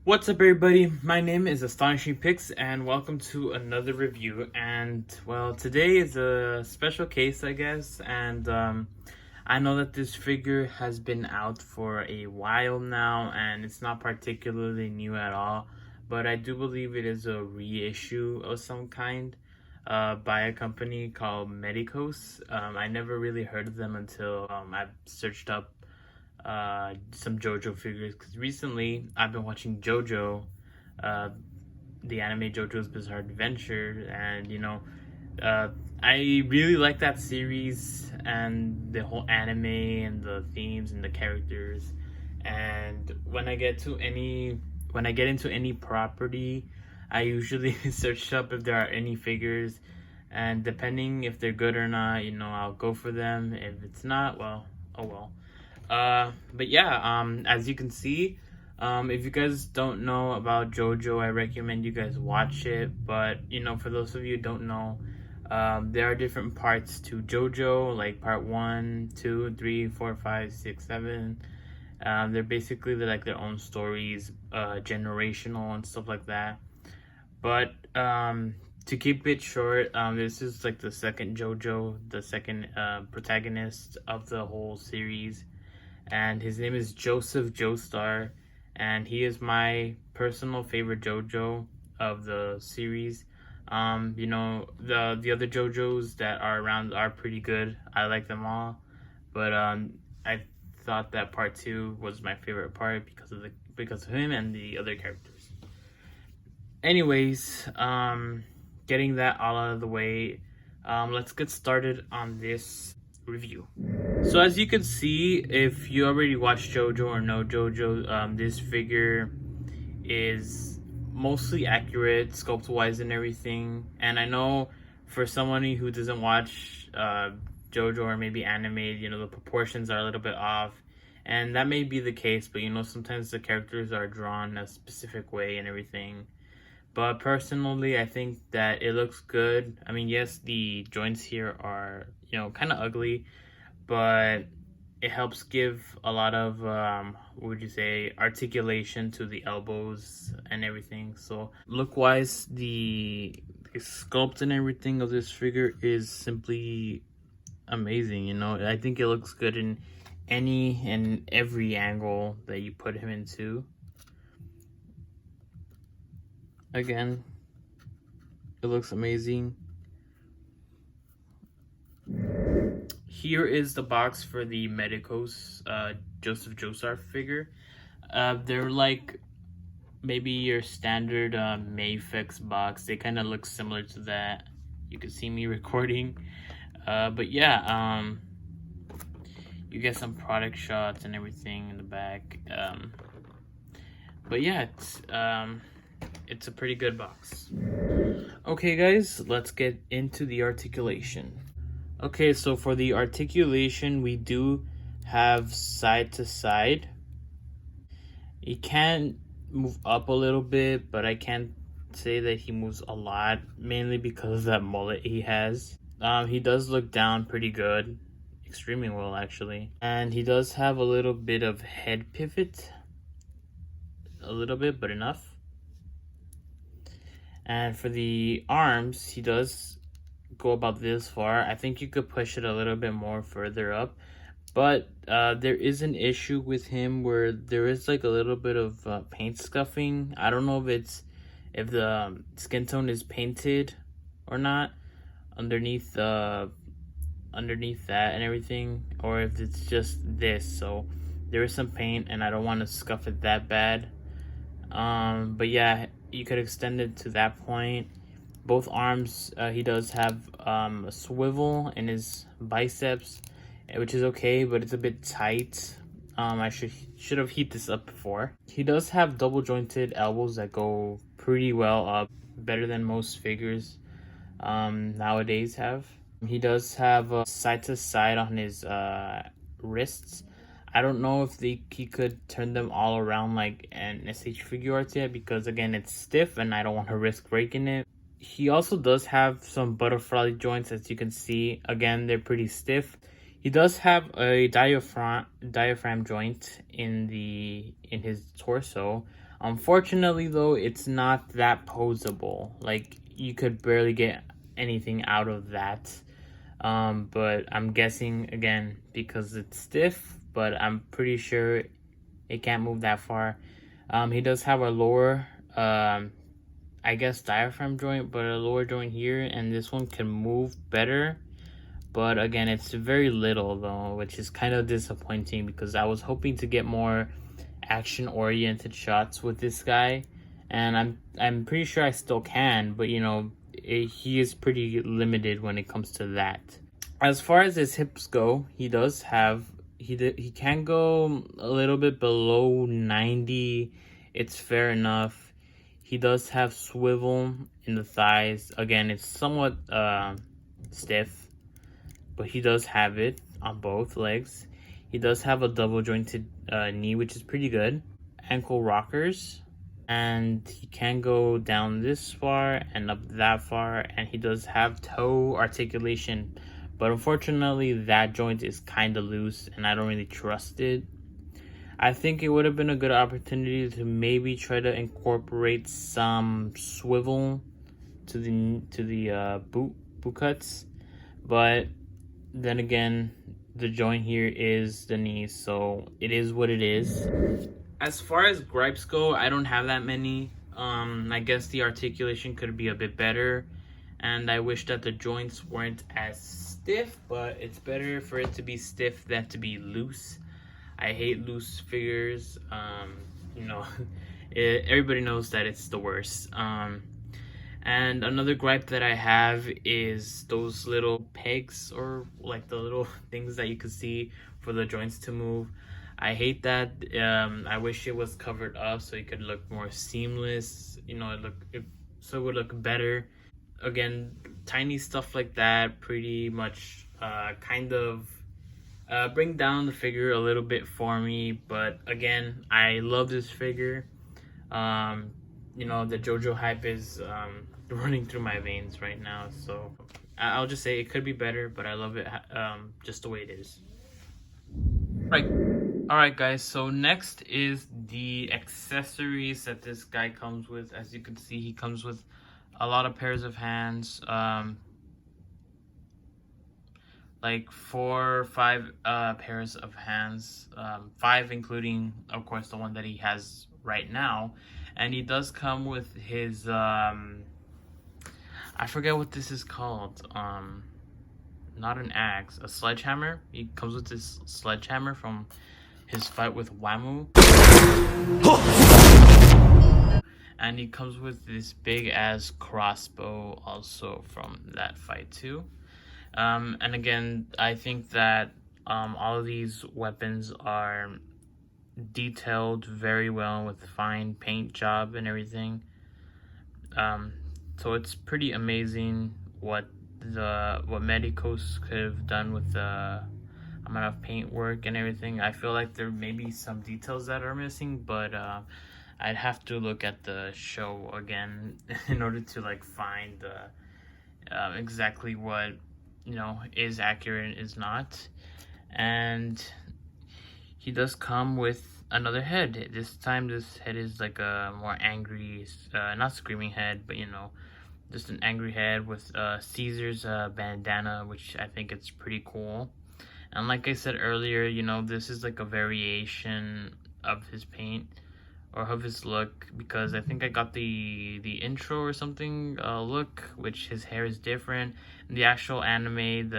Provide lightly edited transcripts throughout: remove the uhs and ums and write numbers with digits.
What's up, everybody? My name is Astonishing Pix, and welcome to another review. And well, today is a special case, I guess. And I know that this figure has been out for a while now, and it's not particularly new at all. But I do believe it is a reissue of some kind by a company called Medicos. I never really heard of them until I searched up some JoJo figures, because recently I've been watching JoJo, uh, the anime JoJo's Bizarre Adventure, and uh, I really like that series and the whole anime and the themes and the characters. And when I get into any property, I usually search up if there are any figures, and depending if they're good or not, I'll go for them. If it's not, well, oh well. But yeah, as you can see, if you guys don't know about JoJo, I recommend you guys watch it. But for those of you who don't know, there are different parts to JoJo, like part 1, 2, 3, 4, 5, 6, 7. They're basically like their own stories, generational and stuff like that. But to keep it short, this is like the second JoJo, the second protagonist of the whole series, and his name is Joestar, and he is my personal favorite JoJo of the series. The other JoJos that are around are pretty good. I like them all, but I thought that part 2 was my favorite part because of him and the other characters. Anyways, getting that all out of the way, let's get started on this review. So as you can see, if you already watched JoJo or know JoJo, this figure is mostly accurate sculpt wise and everything. And I know for someone who doesn't watch JoJo or maybe anime, the proportions are a little bit off, and that may be the case. But sometimes the characters are drawn a specific way and everything. But personally, I think that it looks good. I mean, yes, the joints here are kind of ugly, but it helps give a lot of what would you say, articulation to the elbows and everything. So look wise, the sculpt and everything of this figure is simply amazing. I think it looks good in any and every angle that you put him into. Again, it looks amazing. Here is the box for the Medicos Joestar figure. They're like maybe your standard Mayfix box. They kind of look similar to that. You can see me recording. But yeah, you get some product shots and everything in the back. But yeah, it's a pretty good box. Okay guys, let's get into the articulation. Okay, so for the articulation, we do have side to side. He can move up a little bit, but I can't say that he moves a lot, mainly because of that mullet he has. He does look down pretty good, extremely well actually. And he does have a little bit of head pivot. A little bit, but enough. And for the arms, he does go about this far. I think you could push it a little bit more further up, but there is an issue with him where there is like a little bit of paint scuffing. I don't know if the skin tone is painted or not underneath that and everything, or if it's just this. So there is some paint, and I don't want to scuff it that bad. But yeah, you could extend it to that point. Both arms, he does have a swivel in his biceps, which is okay, but it's a bit tight. I should have heated this up before. He does have double jointed elbows that go pretty well up, better than most figures nowadays have. He does have side to side on his wrists. I don't know if he could turn them all around like an SH figure art yet, because again, it's stiff and I don't want to risk breaking it. He also does have some butterfly joints, as you can see. Again, they're pretty stiff. He does have a diaphragm joint in his torso. Unfortunately though, it's not that posable. Like, you could barely get anything out of that. But I'm guessing again because it's stiff, but I'm pretty sure it can't move that far. He does have a lower I guess diaphragm joint, but a lower joint here, and this one can move better. But again, it's very little though, which is kind of disappointing because I was hoping to get more action-oriented shots with this guy, and I'm pretty sure I still can, but you know, he is pretty limited when it comes to that. As far as his hips go, he does have he can go a little bit below 90. It's fair enough. He does have swivel in the thighs. Again, it's somewhat stiff, but he does have it on both legs. He does have a double jointed knee, which is pretty good. Ankle rockers, and he can go down this far and up that far, and he does have toe articulation, but unfortunately that joint is kind of loose and I don't really trust it. I think it would have been a good opportunity to maybe try to incorporate some swivel to the boot cuts, but then again, the joint here is the knee, so it is what it is. As far as gripes go, I don't have that many. I guess the articulation could be a bit better, and I wish that the joints weren't as stiff, but it's better for it to be stiff than to be loose. I hate loose figures. You know, everybody knows that it's the worst. And another gripe that I have is those little pegs, or like the little things that you could see for the joints to move. I hate that. I wish it was covered up so it could look more seamless. You know, so it would look better. Again, tiny stuff like that pretty much kind of bring down the figure a little bit for me. But again, I love this figure. You know, the JoJo hype is running through my veins right now, so I'll just say it could be better, but I love it just the way it is. Alright guys, so next is the accessories that this guy comes with. As you can see, he comes with a lot of pairs of hands, like 4 or 5 pairs of hands, 5 including of course the one that he has right now. And he does come with his I forget what this is called, not an axe, a sledgehammer. He comes with this sledgehammer from his fight with Wamu. And he comes with this big ass crossbow also from that fight too. And again, I think that all of these weapons are detailed very well with fine paint job and everything. So it's pretty amazing what Medicos could have done with the amount of paint work and everything. I feel like there may be some details that are missing, but I'd have to look at the show again in order to like find exactly what, you know, is accurate and is not. And he does come with another head. This time this head is like a more angry, not screaming head, but you know, just an angry head with Caesar's bandana, which I think it's pretty cool. And like I said earlier, you know, this is like a variation of his paint or of his look, because I think I got the intro or something look, which his hair is different. In the actual anime,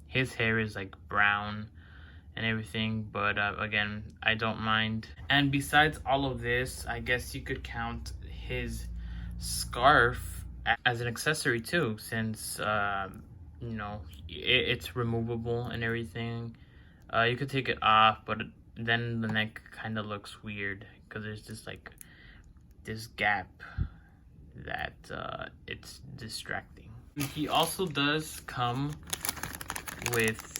his hair is like brown and everything, but again, I don't mind. And besides all of this, I guess you could count his scarf as an accessory too, since you know, it's removable and everything. You could take it off, but then the neck kind of looks weird because there's just like this gap that it's distracting. He also does come with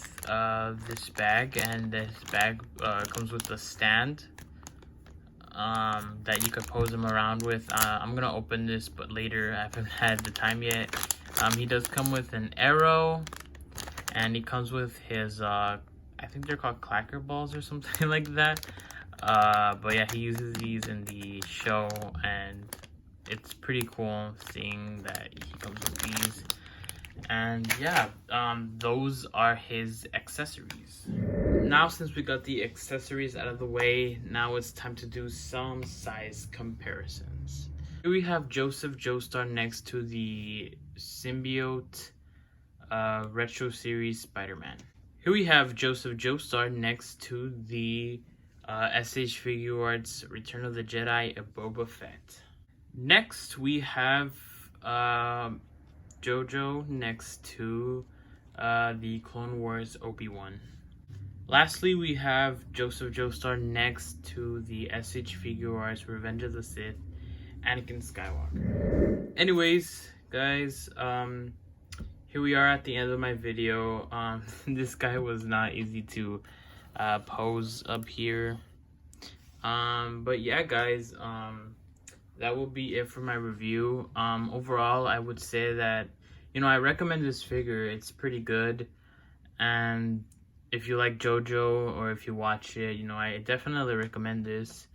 this bag, and this bag comes with a stand that you could pose him around with. I'm gonna open this, but later. I haven't had the time yet. He does come with an arrow, and he comes with his I think they're called clacker balls or something like that. But yeah, he uses these in the show, and it's pretty cool seeing that he comes with these. And yeah, those are his accessories. Now, since we got the accessories out of the way, now it's time to do some size comparisons. Here we have Joseph Joestar next to the Symbiote Retro Series Spider-Man. Here we have Joseph Joestar next to the SH Figuarts Return of the Jedi Boba Fett. Next we have Jojo next to the Clone Wars Obi-Wan. Lastly, we have Joseph Joestar next to the SH Figuarts Revenge of the Sith Anakin Skywalker. Anyways, guys, here we are at the end of my video. This guy was not easy to pose up here. But yeah, guys, that will be it for my review. Overall, I would say that, you know, I recommend this figure. It's pretty good. And if you like JoJo or if you watch it, you know, I definitely recommend this.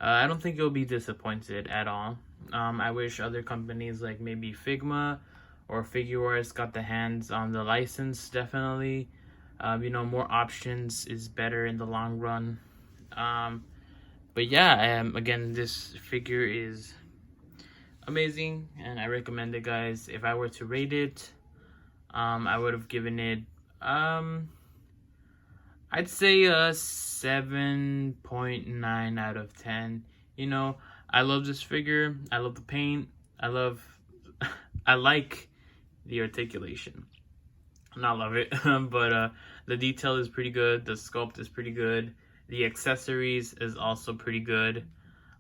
I don't think you'll be disappointed at all. I wish other companies like maybe Figma or Figuarts got the hands on the license, definitely. You know, more options is better in the long run. But yeah, again, this figure is amazing and I recommend it, guys. If I were to rate it, I would have given it I'd say a 7.9 out of 10. You know, I love this figure. I love the paint. I like the articulation. Not love it, but the detail is pretty good. The sculpt is pretty good. The accessories is also pretty good.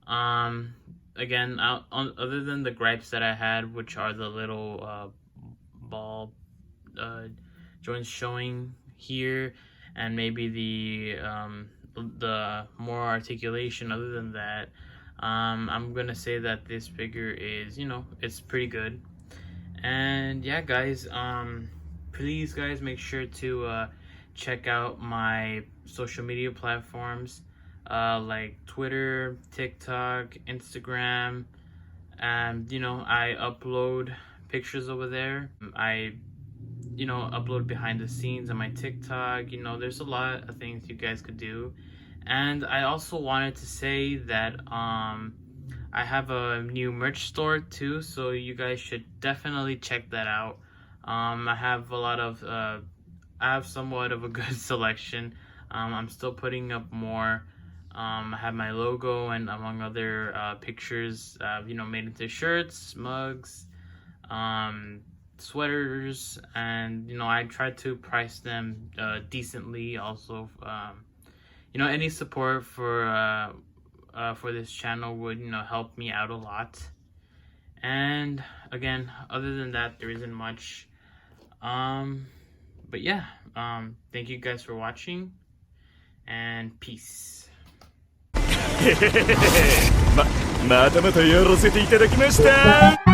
Again, other than the gripes that I had, which are the little ball joints showing here, and maybe the more articulation. Other than that, I'm gonna say that this figure is, you know, it's pretty good. And yeah, guys, please, guys, make sure to check out my social media platforms, like Twitter, TikTok, Instagram, and you know, I upload pictures over there. I upload behind the scenes on my TikTok. You know, there's a lot of things you guys could do. And I also wanted to say that I have a new merch store too, so you guys should definitely check that out. I have somewhat of a good selection. I'm still putting up more. I have my logo and among other pictures, you know, made into shirts, mugs, sweaters, and you know, I try to price them decently. Also, you know, any support for this channel would, you know, help me out a lot. And again, other than that, there isn't much. But yeah, thank you guys for watching, and peace. またまたやらせていただきました。